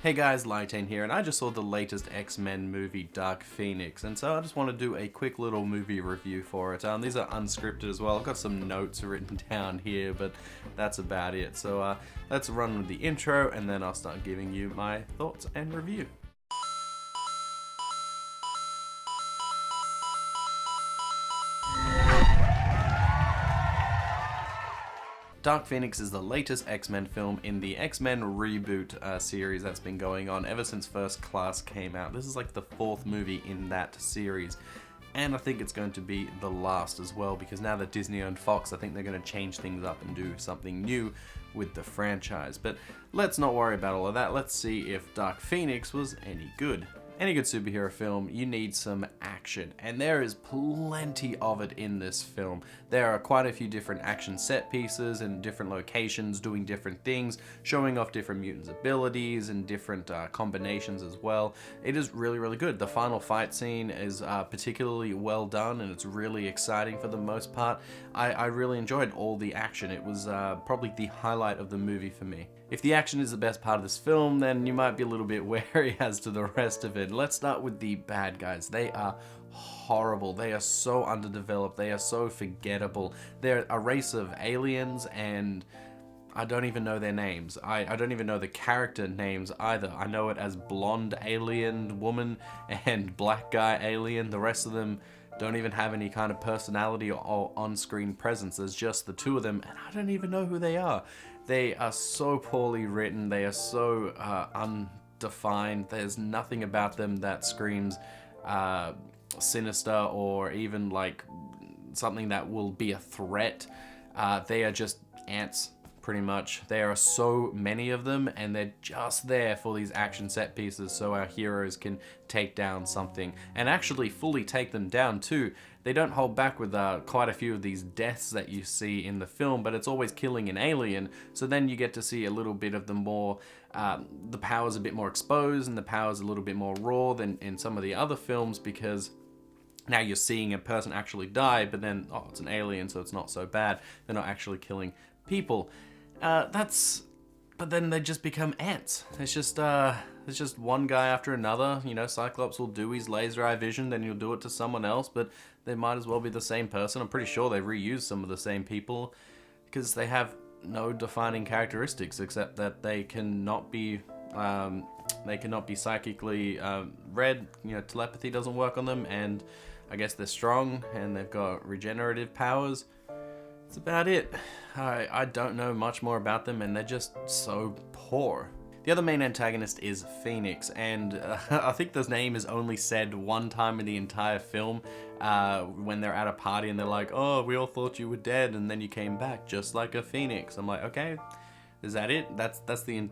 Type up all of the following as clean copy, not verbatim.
Hey guys, Lytane here, and I just saw the latest X-Men movie, Dark Phoenix, and so I just want to do a quick little movie review for it. These are unscripted as well. I've got some notes written down here, but that's about it. So let's run with the intro, and then I'll start giving you my thoughts and review. Dark Phoenix is the latest X-Men film in the X-Men reboot series that's been going on ever since First Class came out. This is like the fourth movie in that series, and I think it's going to be the last as well, because now that Disney owned Fox, I think they're going to change things up and do something new with the franchise. But let's not worry about all of that. Let's see if Dark Phoenix was any good. Any good superhero film, you need some action, and there is plenty of it in this film. There are quite a few different action set pieces in different locations doing different things, showing off different mutants' abilities and different combinations as well. It is really, really good. The final fight scene is particularly well done, and it's really exciting for the most part. I really enjoyed all the action. It was probably the highlight of the movie for me. If the action is the best part of this film, then you might be a little bit wary as to the rest of it. Let's start with the bad guys. They are horrible. They are so underdeveloped. They are so forgettable. They're a race of aliens, and I don't even know their names. I don't even know the character names either. I know it as blonde alien woman and black guy alien. The rest of them don't even have any kind of personality or on-screen presence. There's just the two of them, and I don't even know who they are. They are so poorly written. They are so undefined. There's nothing about them that screams sinister or even like something that will be a threat. They are just ants, pretty much. There are so many of them, and they're just there for these action set pieces so our heroes can take down something, and actually fully take them down too. They don't hold back with quite a few of these deaths that you see in the film, but it's always killing an alien, so then you get to see a little bit of the more, the power's a bit more exposed, and the power's a little bit more raw than in some of the other films, because now you're seeing a person actually die, but then, oh, it's an alien, so it's not so bad. They're not actually killing people. But then they just become ants. It's just one guy after another. You know, Cyclops will do his laser eye vision, then he'll do it to someone else, but they might as well be the same person. I'm pretty sure they reused some of the same people, because they have no defining characteristics except that they cannot be psychically read. You know, telepathy doesn't work on them, and I guess they're strong, and they've got regenerative powers. That's about it. I don't know much more about them, and they're just so poor. The other main antagonist is Phoenix, and I think this name is only said one time in the entire film, when they're at a party and they're like, "Oh, we all thought you were dead, and then you came back just like a phoenix." I'm like, okay, is that it? That's the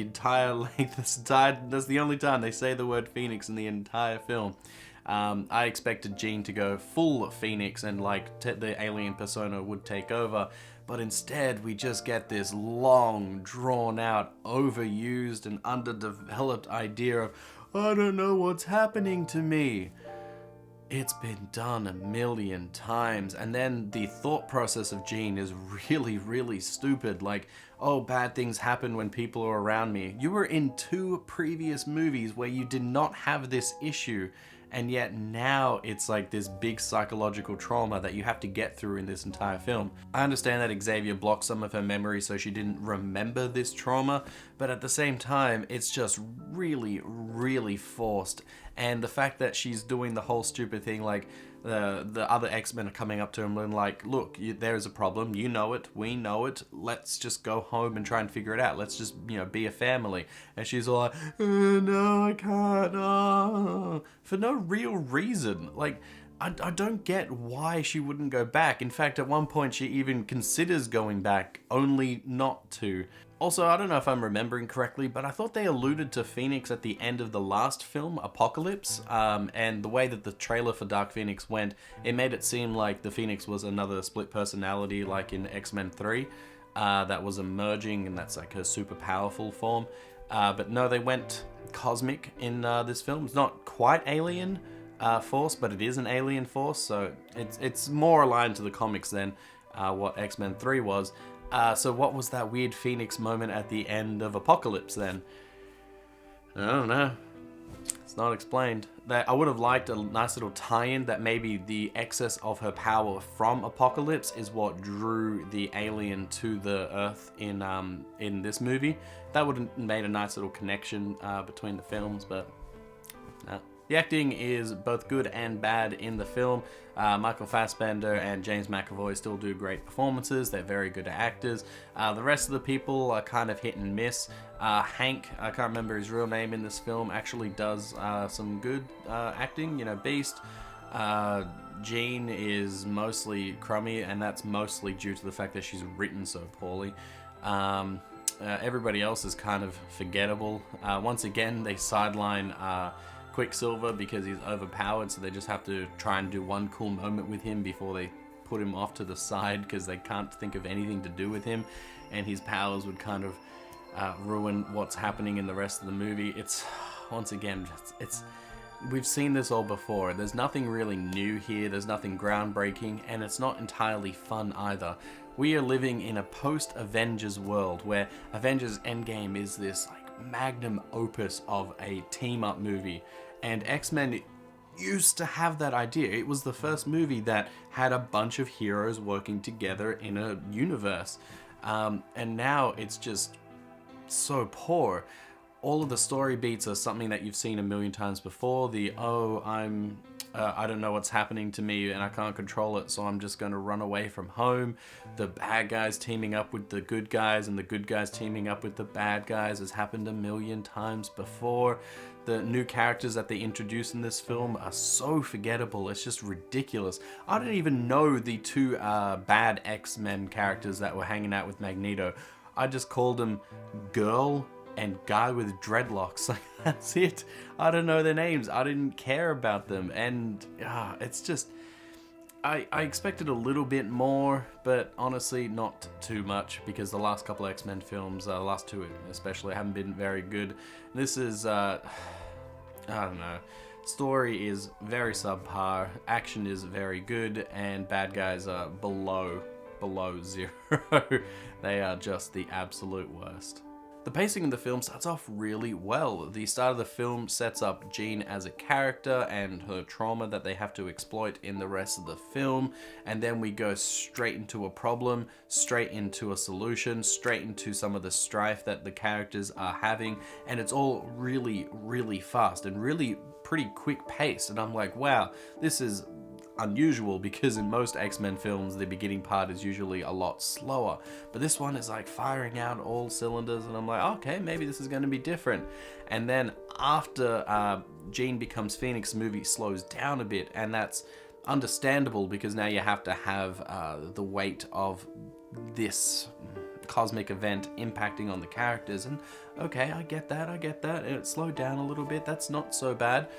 entire length. That's the only time they say the word Phoenix in the entire film. I expected Jean to go full Phoenix and like the alien persona would take over, but instead we just get this long, drawn out, overused and underdeveloped idea of, I don't know what's happening to me. It's been done a million times, and then the thought process of Jean is really, really stupid. Like, oh, bad things happen when people are around me. You were in 2 previous movies where you did not have this issue, and yet now it's like this big psychological trauma that you have to get through in this entire film. I understand that Xavier blocked some of her memory so she didn't remember this trauma, but at the same time, it's just really, really forced. And the fact that she's doing the whole stupid thing, like the other X-Men are coming up to him and like, look, there is a problem, you know it, we know it, let's just go home and try and figure it out, let's just, you know, be a family. And she's all like, no, I can't, for no real reason. Like, I don't get why she wouldn't go back. In fact, at one point she even considers going back, only not to. Also, I don't know if I'm remembering correctly, but I thought they alluded to Phoenix at the end of the last film, Apocalypse, and the way that the trailer for Dark Phoenix went, it made it seem like the Phoenix was another split personality like in X-Men 3, that was emerging, and that's like her super powerful form. But no, they went cosmic in this film. It's not quite alien force, but it is an alien force, so it's more aligned to the comics than what X-Men 3 was. So what was that weird Phoenix moment at the end of Apocalypse then? I don't know. It's not explained. That I would have liked a nice little tie-in that maybe the excess of her power from Apocalypse is what drew the alien to the Earth in this movie. That would have made a nice little connection between the films, but no. The acting is both good and bad in the film. Michael Fassbender and James McAvoy still do great performances. They're very good actors. The rest of the people are kind of hit and miss. Hank, I can't remember his real name in this film, actually does some good acting. You know, Beast. Jean is mostly crummy, and that's mostly due to the fact that she's written so poorly. Everybody else is kind of forgettable. Once again, they sideline Quicksilver because he's overpowered, so they just have to try and do one cool moment with him before they put him off to the side because they can't think of anything to do with him, and his powers would kind of ruin what's happening in the rest of the movie. It's, once again, we've seen this all before. There's nothing really new here, there's nothing groundbreaking, and it's not entirely fun either. We are living in a post-Avengers world where Avengers Endgame is this magnum opus of a team-up movie, and X-Men used to have that idea. It was the first movie that had a bunch of heroes working together in a universe, and now it's just so poor. All of the story beats are something that you've seen a million times before. I don't know what's happening to me and I can't control it, so I'm just going to run away from home. The bad guys teaming up with the good guys and the good guys teaming up with the bad guys has happened a million times before. The new characters that they introduce in this film are so forgettable. It's just ridiculous. I don't even know the two bad X-Men characters that were hanging out with Magneto. I just called them Girl and Guy with Dreadlocks. Like, that's it. I don't know their names. I didn't care about them. And it's just, I expected a little bit more, but honestly not too much, because the last couple of X-Men films, the last two especially, haven't been very good. This is, I don't know. Story is very subpar, action is very good, and bad guys are below zero. They are just the absolute worst. The pacing of the film starts off really well. The start of the film sets up Jean as a character and her trauma that they have to exploit in the rest of the film, and then we go straight into a problem, straight into a solution, straight into some of the strife that the characters are having, and it's all really, really fast and really pretty quick paced, and I'm like, wow, this is unusual, because in most X-Men films the beginning part is usually a lot slower, but this one is like firing out all cylinders, and I'm like, okay, maybe this is going to be different. And then after Jean becomes Phoenix, the movie slows down a bit, and that's understandable because now you have to have the weight of this cosmic event impacting on the characters, and okay, I get that, and it slowed down a little bit, that's not so bad.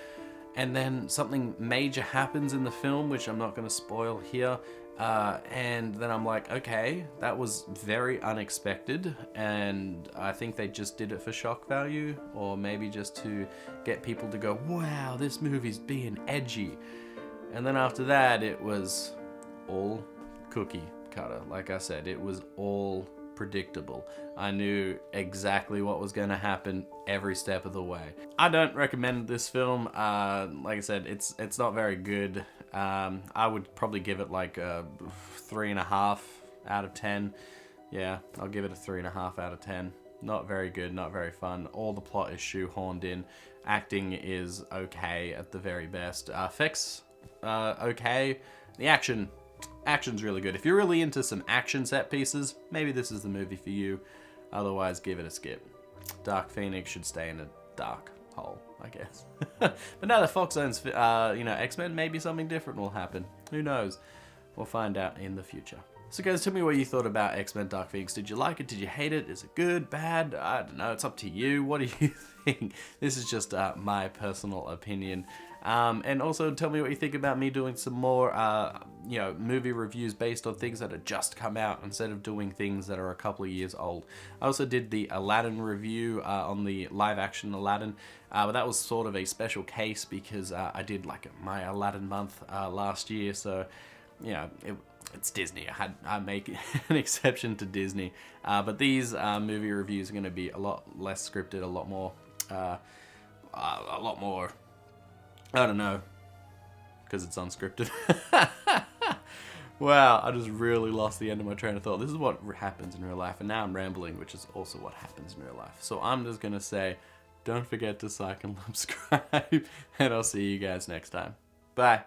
And then something major happens in the film, which I'm not going to spoil here, and then I'm like, okay, that was very unexpected, and I think they just did it for shock value, or maybe just to get people to go, wow, this movie's being edgy. And then after that, it was all cookie cutter. Like I said, it was all predictable. I knew exactly what was going to happen every step of the way. I don't recommend this film. Like I said, it's not very good. I would probably give it like a 3.5 out of 10. Yeah, I'll give it a 3.5 out of 10. Not very good, not very fun. All the plot is shoehorned in. Acting is okay at the very best. Effects, okay. The action's really good. If you're really into some action set pieces, maybe this is the movie for you. Otherwise, give it a skip. Dark Phoenix should stay in a dark hole, I guess. But now that Fox owns, X-Men, maybe something different will happen. Who knows? We'll find out in the future. So guys, tell me what you thought about X-Men Dark Phoenix. Did you like it? Did you hate it? Is it good? Bad? I don't know. It's up to you. What do you think? This is just my personal opinion. And also tell me what you think about me doing some more, movie reviews based on things that have just come out instead of doing things that are a couple of years old. I also did the Aladdin review on the live action Aladdin, but that was sort of a special case because I did like my Aladdin month last year, so it's Disney. I make an exception to Disney, but these movie reviews are going to be a lot less scripted, a lot more a lot more, I don't know, because it's unscripted. Wow, I just really lost the end of my train of thought. This is what happens in real life, and now I'm rambling, which is also what happens in real life. So I'm just going to say, don't forget to like and subscribe, and I'll see you guys next time. Bye.